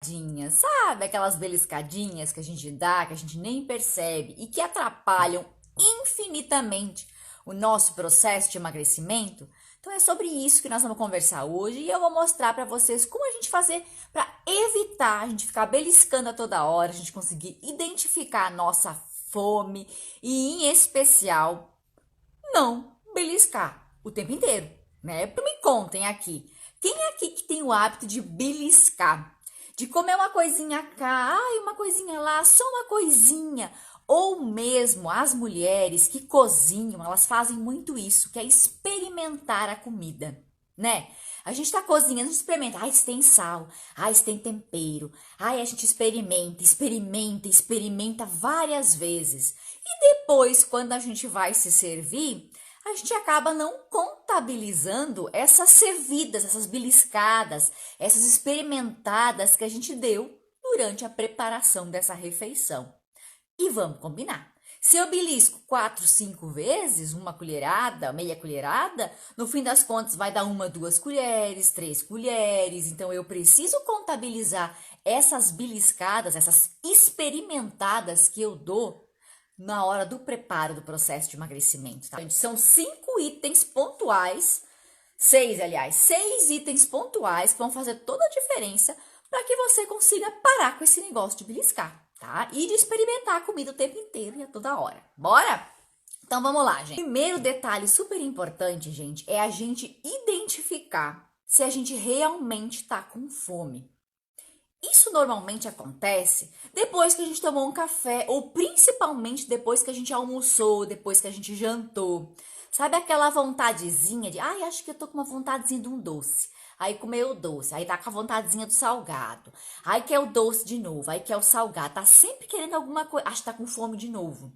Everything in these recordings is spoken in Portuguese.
Sabe aquelas beliscadinhas que a gente dá, que a gente nem percebe e que atrapalham infinitamente o nosso processo de emagrecimento? Então é sobre isso que nós vamos conversar hoje e eu vou mostrar para vocês como a gente fazer para evitar a gente ficar beliscando a toda hora, a gente conseguir identificar a nossa fome e, em especial, não beliscar o tempo inteiro, né? Me contem aqui. Quem é aqui que tem o hábito de beliscar? De comer uma coisinha cá, ai, uma coisinha lá, só uma coisinha. Ou mesmo as mulheres que cozinham, elas fazem muito isso, que é experimentar a comida, né? A gente tá cozinhando, a gente experimenta. Ai, se tem sal, ai, se tem tempero. Ai, a gente experimenta várias vezes. E depois, quando a gente vai se servir, a gente acaba não contabilizando essas servidas, essas beliscadas, essas experimentadas que a gente deu durante a preparação dessa refeição. E vamos combinar. Se eu belisco 4, 5 vezes, uma colherada, meia colherada, no fim das contas vai dar 1, 2 colheres, 3 colheres. Então eu preciso contabilizar essas beliscadas, essas experimentadas que eu dou na hora do preparo do processo de emagrecimento, tá? São 5 itens pontuais, 6, aliás, 6 itens pontuais que vão fazer toda a diferença para que você consiga parar com esse negócio de beliscar, tá? E de experimentar a comida o tempo inteiro e a toda hora. Bora? Então vamos lá, gente. Primeiro detalhe super importante, gente, é a gente identificar se a gente realmente tá com fome. Isso normalmente acontece depois que a gente tomou um café ou principalmente depois que a gente almoçou, depois que a gente jantou. Sabe aquela vontadezinha de, ai, acho que eu tô com uma vontadezinha de um doce. Aí comeu o doce, aí tá com a vontadezinha do salgado. Aí quer o doce de novo, aí quer o salgado. Tá sempre querendo alguma coisa, acho que tá com fome de novo.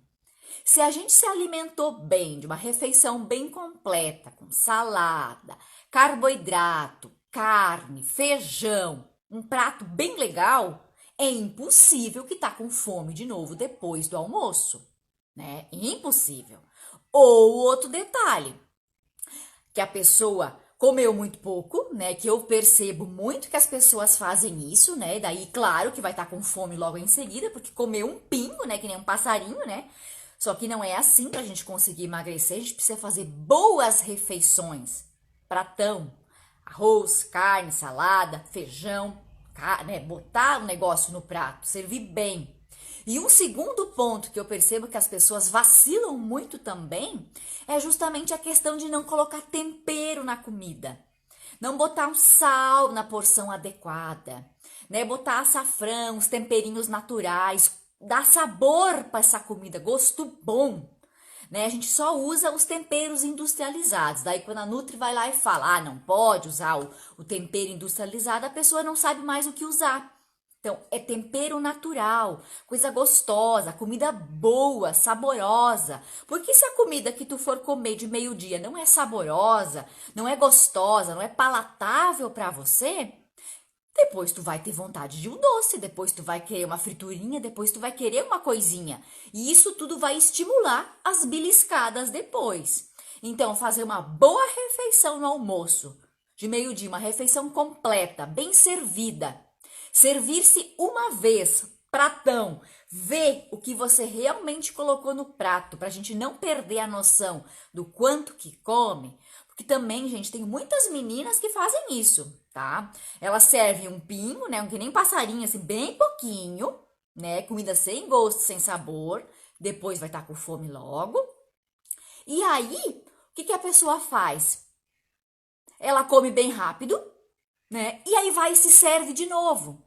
Se a gente se alimentou bem, de uma refeição bem completa, com salada, carboidrato, carne, feijão, um prato bem legal, é impossível que tá com fome de novo depois do almoço, né? Impossível. Ou outro detalhe, que a pessoa comeu muito pouco, né? Que eu percebo muito que as pessoas fazem isso, né? Daí, claro que vai estar com fome logo em seguida, porque comeu um pingo, né? Que nem um passarinho, né? Só que não é assim para a gente conseguir emagrecer, a gente precisa fazer boas refeições. Pratão, arroz, carne, salada, feijão, né? Botar o negócio no prato, servir bem. E um segundo ponto que eu percebo que as pessoas vacilam muito também é justamente a questão de não colocar tempero na comida. Não botar um sal na porção adequada, né? Botar açafrão, os temperinhos naturais, dar sabor para essa comida, gosto bom. Né? A gente só usa os temperos industrializados. Daí quando a Nutri vai lá e fala, ah, não pode usar o tempero industrializado, a pessoa não sabe mais o que usar. Então, é tempero natural, coisa gostosa, comida boa, saborosa. Porque se a comida que tu for comer de meio-dia não é saborosa, não é gostosa, não é palatável para você, depois tu vai ter vontade de um doce, depois tu vai querer uma friturinha, depois tu vai querer uma coisinha. E isso tudo vai estimular as beliscadas depois. Então, fazer uma boa refeição no almoço, de meio-dia, uma refeição completa, bem servida. Servir-se uma vez, pratão, ver o que você realmente colocou no prato, para a gente não perder a noção do quanto que come. Porque também, gente, tem muitas meninas que fazem isso, tá? Elas servem um pingo, né? Que nem passarinho, assim, bem pouquinho, né? Comida sem gosto, sem sabor. Depois vai estar com fome logo. E aí, o que que a pessoa faz? Ela come bem rápido, né? E aí vai e se serve de novo.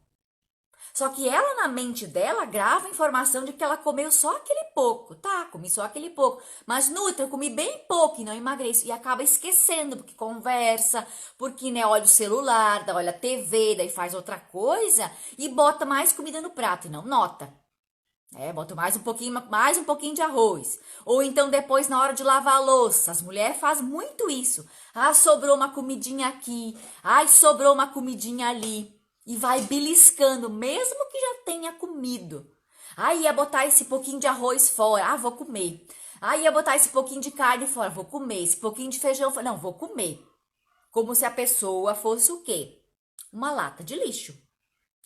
Só que ela, na mente dela, grava a informação de que ela comeu só aquele pouco. Tá, comi só aquele pouco. Mas, Nutra, eu comi bem pouco e não emagreço. E acaba esquecendo, porque conversa, porque, né, olha o celular, olha a TV, daí faz outra coisa e bota mais comida no prato e não nota. Bota mais um pouquinho de arroz. Ou então depois na hora de lavar a louça, as mulheres fazem muito isso. Ah, sobrou uma comidinha aqui. Ai, sobrou uma comidinha ali. E vai beliscando, mesmo que já tenha comido. Ah, ia botar esse pouquinho de arroz fora. Ah, vou comer. Ah, ia botar esse pouquinho de carne fora. Vou comer. Esse pouquinho de feijão fora. Não, vou comer. Como se a pessoa fosse o quê? Uma lata de lixo.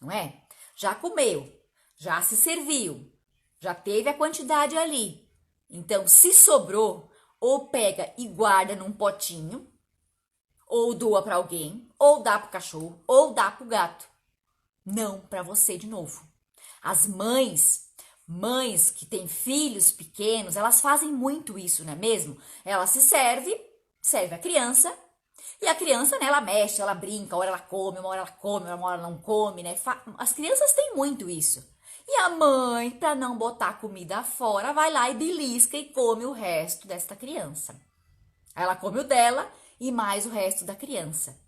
não é? Já comeu, já se serviu, já teve a quantidade ali. Então, se sobrou, ou pega e guarda num potinho, ou doa para alguém, ou dá pro cachorro, ou dá pro gato. Não para você de novo. As mães que têm filhos pequenos, elas fazem muito isso, não é mesmo? Ela se serve a criança, e a criança, né, ela mexe, ela brinca, uma hora ela come, uma hora ela come, uma hora ela não come, né? As crianças têm muito isso. E a mãe, para não botar comida fora, vai lá e belisca e come o resto desta criança. Ela come o dela e mais o resto da criança.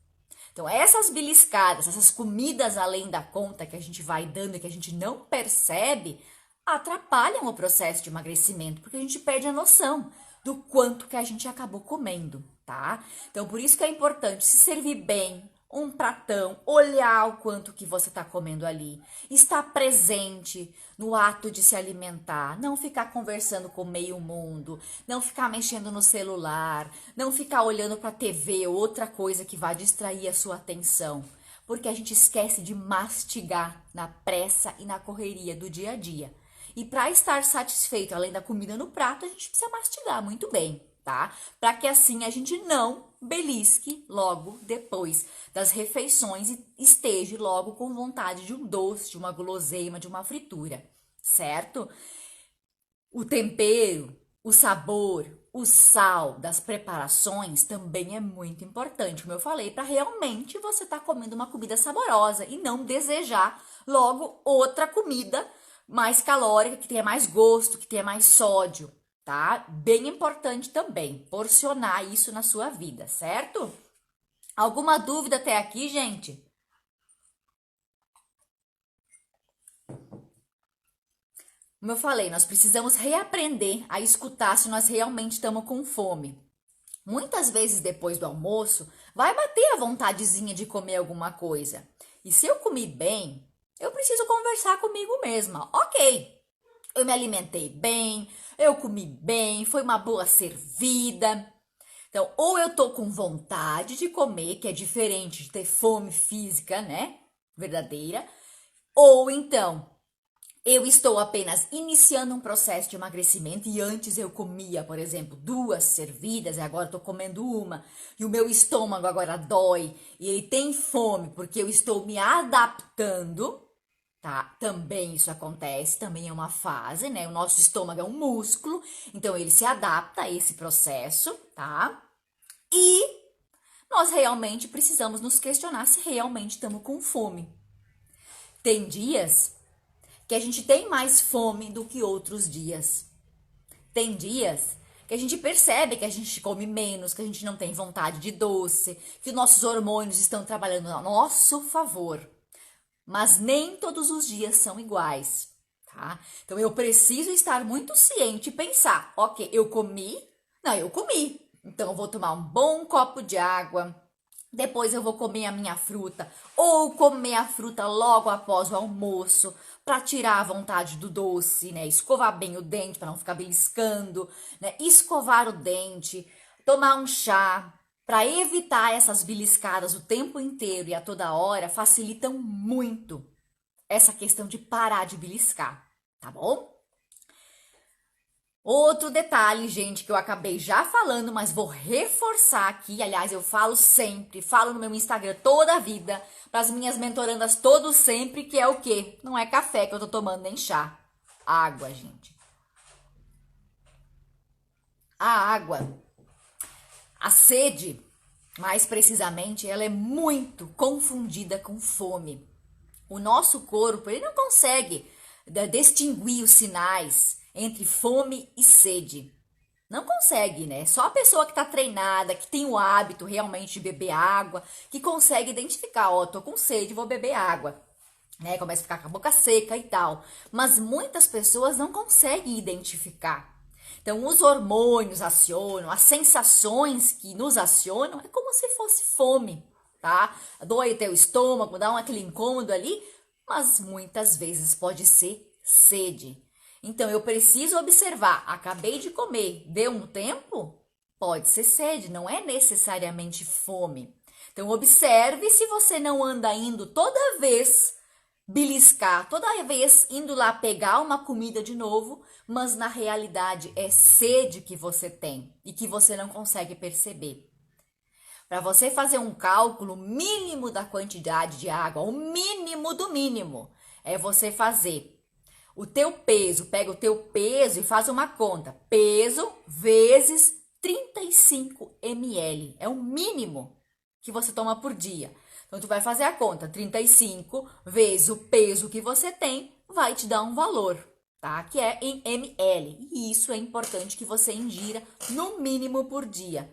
Então, essas beliscadas, essas comidas além da conta que a gente vai dando e que a gente não percebe, atrapalham o processo de emagrecimento, porque a gente perde a noção do quanto que a gente acabou comendo, tá? Então, por isso que é importante se servir bem, um pratão, olhar o quanto que você está comendo ali, estar presente no ato de se alimentar, não ficar conversando com meio mundo, não ficar mexendo no celular, não ficar olhando para a TV ou outra coisa que vai distrair a sua atenção, porque a gente esquece de mastigar na pressa e na correria do dia a dia. E para estar satisfeito, além da comida no prato, a gente precisa mastigar muito bem, tá? Para que assim a gente não belisque logo depois das refeições e esteja logo com vontade de um doce, de uma guloseima, de uma fritura, certo? O tempero, o sabor, o sal das preparações também é muito importante, como eu falei, para realmente você estar comendo uma comida saborosa e não desejar logo outra comida mais calórica, que tenha mais gosto, que tenha mais sódio, tá? Bem importante também porcionar isso na sua vida, certo? Alguma dúvida até aqui, gente? Como eu falei, nós precisamos reaprender a escutar se nós realmente estamos com fome. Muitas vezes depois do almoço, vai bater a vontadezinha de comer alguma coisa. E se eu comi bem, eu preciso conversar comigo mesma. Ok, eu me alimentei bem, eu comi bem, foi uma boa servida. Então, ou eu tô com vontade de comer, que é diferente de ter fome física, né? Verdadeira. Ou então, eu estou apenas iniciando um processo de emagrecimento e antes eu comia, por exemplo, 2 servidas e agora estou comendo uma. E o meu estômago agora dói e ele tem fome porque eu estou me adaptando. Tá? Também isso acontece, também é uma fase, né? O nosso estômago é um músculo, então ele se adapta a esse processo, tá? E nós realmente precisamos nos questionar se realmente estamos com fome. Tem dias que a gente tem mais fome do que outros dias. Tem dias que a gente percebe que a gente come menos, que a gente não tem vontade de doce, que os nossos hormônios estão trabalhando a nosso favor. Mas nem todos os dias são iguais, tá? Então eu preciso estar muito ciente e pensar, ok, eu comi? Não, eu comi. Então eu vou tomar um bom copo de água, depois eu vou comer a minha fruta, ou comer a fruta logo após o almoço, para tirar a vontade do doce, né? Escovar bem o dente para não ficar beliscando, né? Escovar o dente, tomar um chá, para evitar essas beliscadas o tempo inteiro e a toda hora, facilitam muito essa questão de parar de beliscar, tá bom? Outro detalhe, gente, que eu acabei já falando, mas vou reforçar aqui. Aliás, eu falo sempre, falo no meu Instagram toda a vida, para as minhas mentorandas todo sempre, que é o quê? Não é café que eu tô tomando, nem chá. Água, gente. A água, a sede, mais precisamente, ela é muito confundida com fome. O nosso corpo, ele não consegue distinguir os sinais entre fome e sede. Não consegue, né? Só a pessoa que tá treinada, que tem o hábito realmente de beber água, que consegue identificar, ó, tô com sede, vou beber água, né? Começa a ficar com a boca seca e tal. Mas muitas pessoas não conseguem identificar. Então, os hormônios acionam, as sensações que nos acionam, é como se fosse fome, tá? Dói o teu estômago, dá aquele incômodo ali, mas muitas vezes pode ser sede. Então, eu preciso observar, acabei de comer, deu um tempo? Pode ser sede, não é necessariamente fome. Então, observe se você não anda indo toda vez beliscar, toda vez indo lá pegar uma comida de novo, mas na realidade é sede que você tem e que você não consegue perceber. Para você fazer um cálculo mínimo da quantidade de água, o mínimo do mínimo, é você fazer o teu peso, pega o teu peso e faz uma conta. Peso vezes 35 ml. É o mínimo que você toma por dia. Então, tu vai fazer a conta. 35 vezes o peso que você tem vai te dar um valor, tá? Que é em ml. E isso é importante que você ingira no mínimo por dia.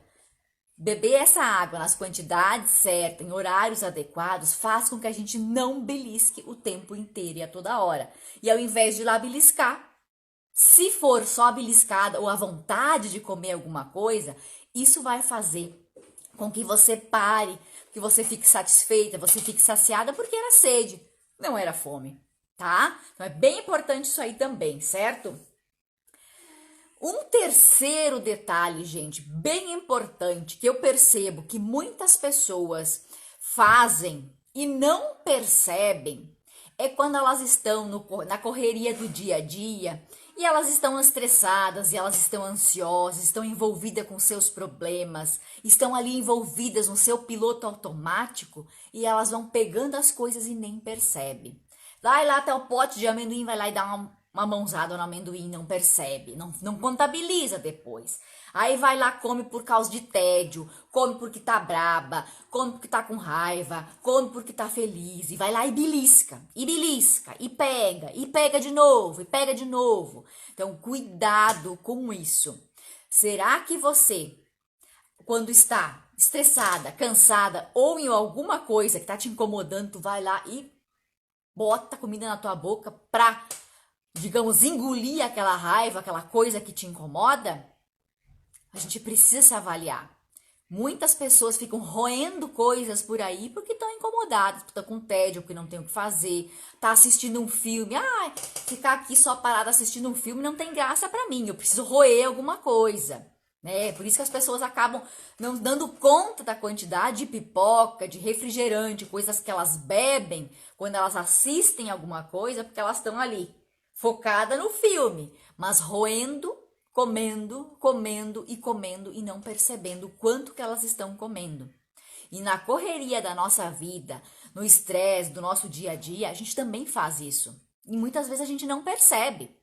Beber essa água nas quantidades certas, em horários adequados, faz com que a gente não belisque o tempo inteiro e a toda hora. E ao invés de ir lá beliscar, se for só a beliscada ou a vontade de comer alguma coisa, isso vai fazer com que você pare, que você fique satisfeita, você fique saciada, porque era sede, não era fome, tá? Então é bem importante isso aí também, certo? Um terceiro detalhe, gente, bem importante, que eu percebo que muitas pessoas fazem e não percebem, é quando elas estão na correria do dia a dia e elas estão estressadas e elas estão ansiosas, estão envolvidas com seus problemas, estão ali envolvidas no seu piloto automático e elas vão pegando as coisas e nem percebem. Vai lá até o pote de amendoim, vai lá e dá uma mãozada no amendoim, não percebe, não contabiliza depois. Aí vai lá, come por causa de tédio, come porque tá braba, come porque tá com raiva, come porque tá feliz, e vai lá e belisca, e pega de novo, e pega de novo. Então, cuidado com isso. Será que você, quando está estressada, cansada, ou em alguma coisa que tá te incomodando, tu vai lá e bota comida na tua boca pra, digamos, engolir aquela raiva, aquela coisa que te incomoda? A gente precisa se avaliar. Muitas pessoas ficam roendo coisas por aí porque estão incomodadas, porque estão com tédio, porque não tem o que fazer, tá assistindo um filme. Ah, ficar aqui só parada assistindo um filme não tem graça pra mim, eu preciso roer alguma coisa. Né? Por isso que as pessoas acabam não dando conta da quantidade de pipoca, de refrigerante, coisas que elas bebem quando elas assistem alguma coisa, porque elas estão ali focada no filme, mas roendo, comendo e não percebendo o quanto que elas estão comendo. E na correria da nossa vida, no estresse do nosso dia a dia, a gente também faz isso. E muitas vezes a gente não percebe,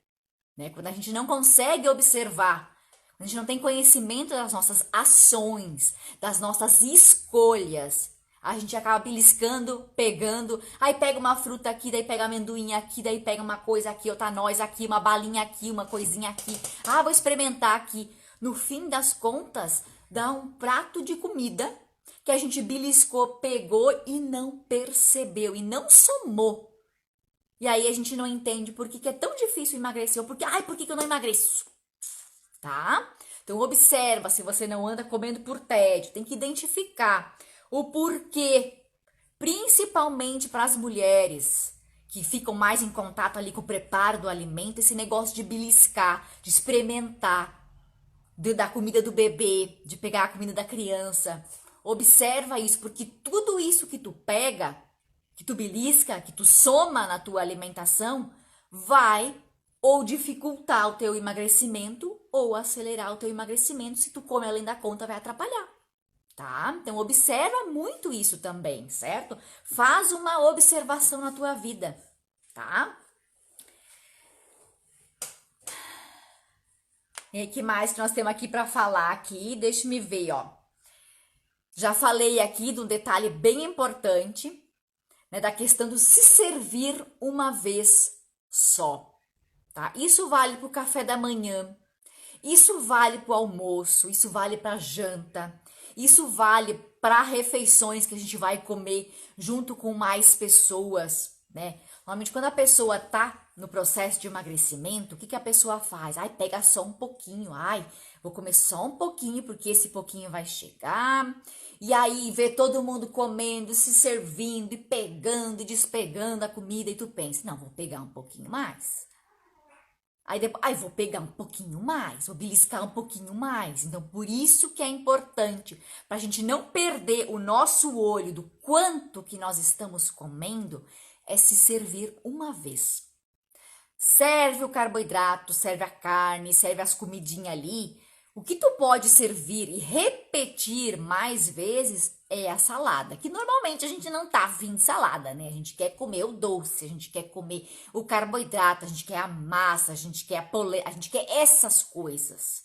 né? Quando a gente não consegue observar, quando a gente não tem conhecimento das nossas ações, das nossas escolhas, a gente acaba beliscando, pegando, aí pega uma fruta aqui, daí pega amendoim aqui, daí pega uma coisa aqui, outra noz aqui, uma balinha aqui, uma coisinha aqui. Ah, vou experimentar aqui. No fim das contas, dá um prato de comida que a gente beliscou, pegou e não percebeu, e não somou. E aí a gente não entende por que é tão difícil emagrecer, ou por que eu não emagreço? Tá? Então observa se você não anda comendo por tédio, tem que identificar o porquê, principalmente para as mulheres que ficam mais em contato ali com o preparo do alimento, esse negócio de beliscar, de experimentar, da comida do bebê, de pegar a comida da criança. Observa isso, porque tudo isso que tu pega, que tu belisca, que tu soma na tua alimentação, vai ou dificultar o teu emagrecimento ou acelerar o teu emagrecimento. Se tu come além da conta, vai atrapalhar. Tá? Então, observa muito isso também, certo? Faz uma observação na tua vida, tá? E que mais que nós temos aqui para falar aqui? Deixa-me ver, ó. Já falei aqui de um detalhe bem importante, né, da questão do se servir uma vez só, tá? Isso vale para o café da manhã, isso vale para o almoço, isso vale para a janta, isso vale para refeições que a gente vai comer junto com mais pessoas, né? Normalmente, quando a pessoa tá no processo de emagrecimento, o que a pessoa faz? Ai, pega só um pouquinho. Ai, vou comer só um pouquinho, porque esse pouquinho vai chegar. E aí, vê todo mundo comendo, se servindo, e pegando, e despegando a comida. E tu pensa, não, vou pegar um pouquinho mais. Aí depois, vou pegar um pouquinho mais, vou beliscar um pouquinho mais. Então, por isso que é importante, para a gente não perder o nosso olho do quanto que nós estamos comendo, é se servir uma vez. Serve o carboidrato, serve a carne, serve as comidinhas ali. O que tu pode servir e repetir mais vezes é a salada, que normalmente a gente não tá afim de salada, né? A gente quer comer o doce, a gente quer comer o carboidrato, a gente quer a massa, a gente quer a polenta, a gente quer essas coisas.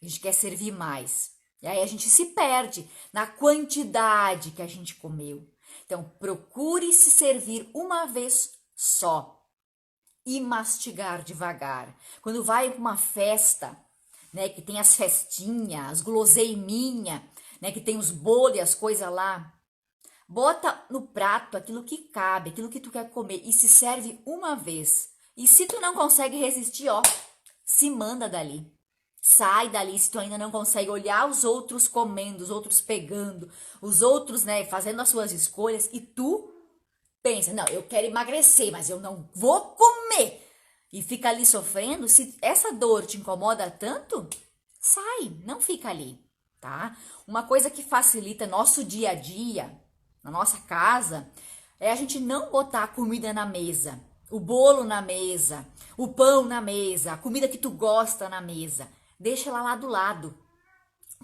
A gente quer servir mais. E aí a gente se perde na quantidade que a gente comeu. Então, procure se servir uma vez só e mastigar devagar. Quando vai para uma festa, né, que tem as festinhas, as guloseiminhas, né, que tem os bolos e as coisas lá, bota no prato aquilo que cabe, aquilo que tu quer comer e se serve uma vez. E se tu não consegue resistir, ó, se manda dali. Sai dali se tu ainda não consegue olhar os outros comendo, os outros pegando, os outros, né, fazendo as suas escolhas e tu pensa, não, eu quero emagrecer, mas eu não vou comer. E fica ali sofrendo, se essa dor te incomoda tanto, sai, não fica ali, tá? Uma coisa que facilita nosso dia a dia, na nossa casa, é a gente não botar a comida na mesa, o bolo na mesa, o pão na mesa, a comida que tu gosta na mesa. Deixa ela lá do lado,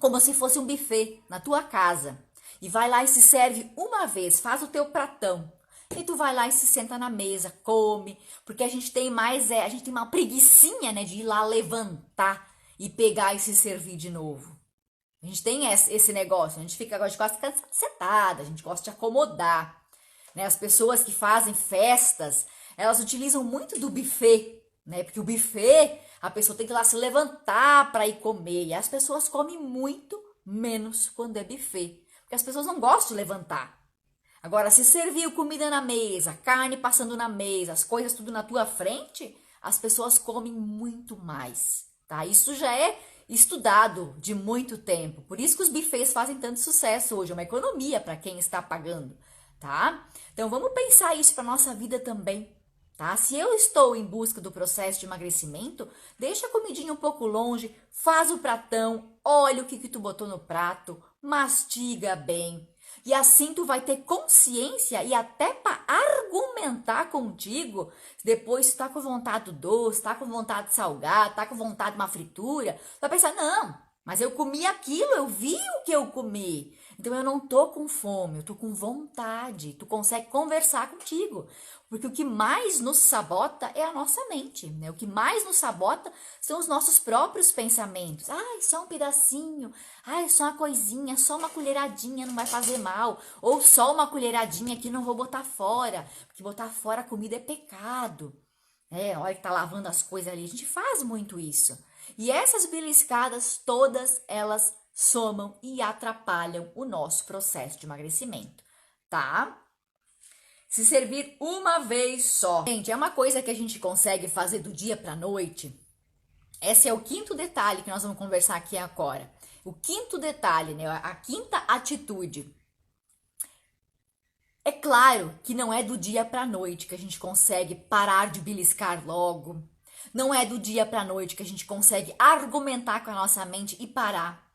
como se fosse um buffet na tua casa. E vai lá e se serve uma vez, faz o teu pratão. E tu vai lá e se senta na mesa, come, porque a gente tem a gente tem uma preguicinha, né, de ir lá levantar e pegar e se servir de novo. A gente tem esse negócio, a gente gosta de ficar sentada, a gente gosta de acomodar, né? As pessoas que fazem festas, elas utilizam muito do buffet, né? Porque o buffet, a pessoa tem que ir lá se levantar para ir comer, e as pessoas comem muito menos quando é buffet, porque as pessoas não gostam de levantar. Agora, se serviu comida na mesa, carne passando na mesa, as coisas tudo na tua frente, as pessoas comem muito mais, tá? Isso já é estudado de muito tempo. Por isso que os buffets fazem tanto sucesso hoje, é uma economia para quem está pagando, tá? Então, vamos pensar isso para nossa vida também, tá? Se eu estou em busca do processo de emagrecimento, deixa a comidinha um pouco longe, faz o pratão, olha o que tu botou no prato, mastiga bem. E assim tu vai ter consciência e até para argumentar contigo, depois tu tá com vontade do doce, tá com vontade de salgado, tá com vontade de uma fritura, tu vai pensar, não, mas eu comi aquilo, eu vi o que eu comi. Então eu não tô com fome, eu tô com vontade. Tu consegue conversar contigo. Porque o que mais nos sabota é a nossa mente, né? O que mais nos sabota são os nossos próprios pensamentos. Ai, só um pedacinho. Ai, só uma coisinha, só uma colheradinha não vai fazer mal. Ou só uma colheradinha que não vou botar fora. Porque botar fora a comida é pecado. É, a hora que tá lavando as coisas ali, a gente faz muito isso. E essas beliscadas, todas elas somam e atrapalham o nosso processo de emagrecimento, tá? Se servir uma vez só. Gente, é uma coisa que a gente consegue fazer do dia para noite. Esse é o quinto detalhe que nós vamos conversar aqui agora. O quinto detalhe, né? A quinta atitude. É claro que não é do dia para noite que a gente consegue parar de beliscar logo. Não é do dia para noite que a gente consegue argumentar com a nossa mente e parar.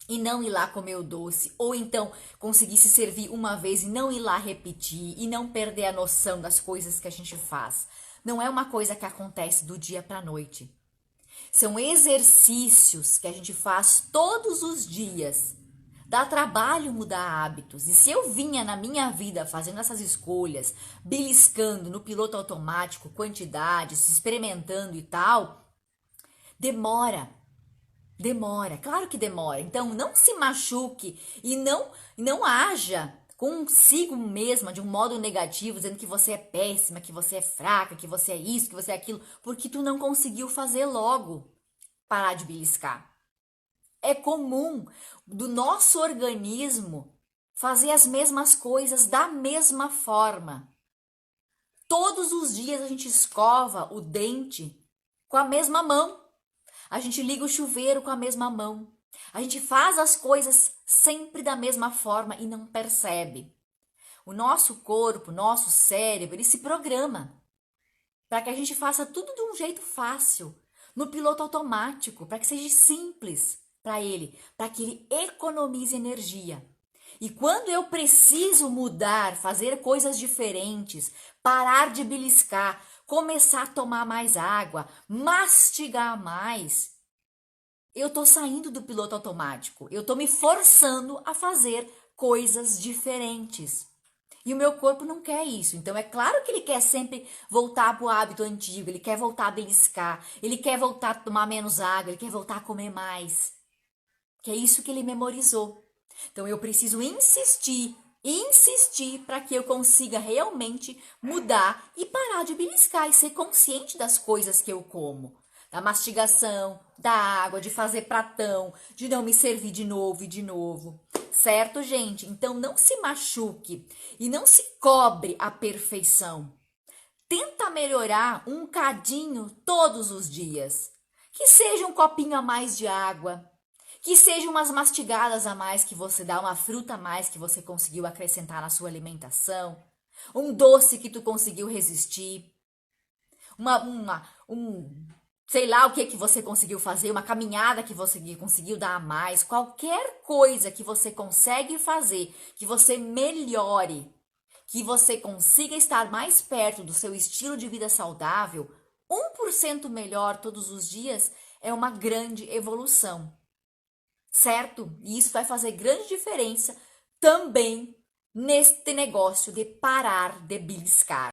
E não ir lá comer o doce, ou então conseguir se servir uma vez e não ir lá repetir, e não perder a noção das coisas que a gente faz. Não é uma coisa que acontece do dia para a noite. São exercícios que a gente faz todos os dias. Dá trabalho mudar hábitos. E se eu vinha na minha vida fazendo essas escolhas, beliscando no piloto automático, quantidades, experimentando e tal, demora. Demora, claro que demora. Então, não se machuque e não haja consigo mesma de um modo negativo, dizendo que você é péssima, que você é fraca, que você é isso, que você é aquilo, porque tu não conseguiu fazer logo parar de beliscar. É comum do nosso organismo fazer as mesmas coisas da mesma forma. Todos os dias a gente escova o dente com a mesma mão. A gente liga o chuveiro com a mesma mão. A gente faz as coisas sempre da mesma forma e não percebe. O nosso corpo, o nosso cérebro, ele se programa para que a gente faça tudo de um jeito fácil, no piloto automático, para que seja simples para ele, para que ele economize energia. E quando eu preciso mudar, fazer coisas diferentes parar de beliscar, começar a tomar mais água, mastigar mais, eu tô saindo do piloto automático. Eu tô me forçando a fazer coisas diferentes. E o meu corpo não quer isso. Então é claro que ele quer sempre voltar para o hábito antigo, ele quer voltar a beliscar, ele quer voltar a tomar menos água, ele quer voltar a comer mais. Que é isso que ele memorizou. Então eu preciso insistir para que eu consiga realmente mudar e parar de beliscar e ser consciente das coisas que eu como. Da mastigação, da água, de fazer pratão, de não me servir de novo e de novo. Certo, gente? Então não se machuque e não se cobre a perfeição. Tenta melhorar um cadinho todos os dias. Que seja um copinho a mais de água, que sejam umas mastigadas a mais que você dá, uma fruta a mais que você conseguiu acrescentar na sua alimentação, um doce que tu conseguiu resistir, sei lá o que você conseguiu fazer, uma caminhada que você conseguiu dar a mais, qualquer coisa que você consegue fazer, que você melhore, que você consiga estar mais perto do seu estilo de vida saudável, 1% melhor todos os dias é uma grande evolução. Certo? E isso vai fazer grande diferença também neste negócio de parar de beliscar.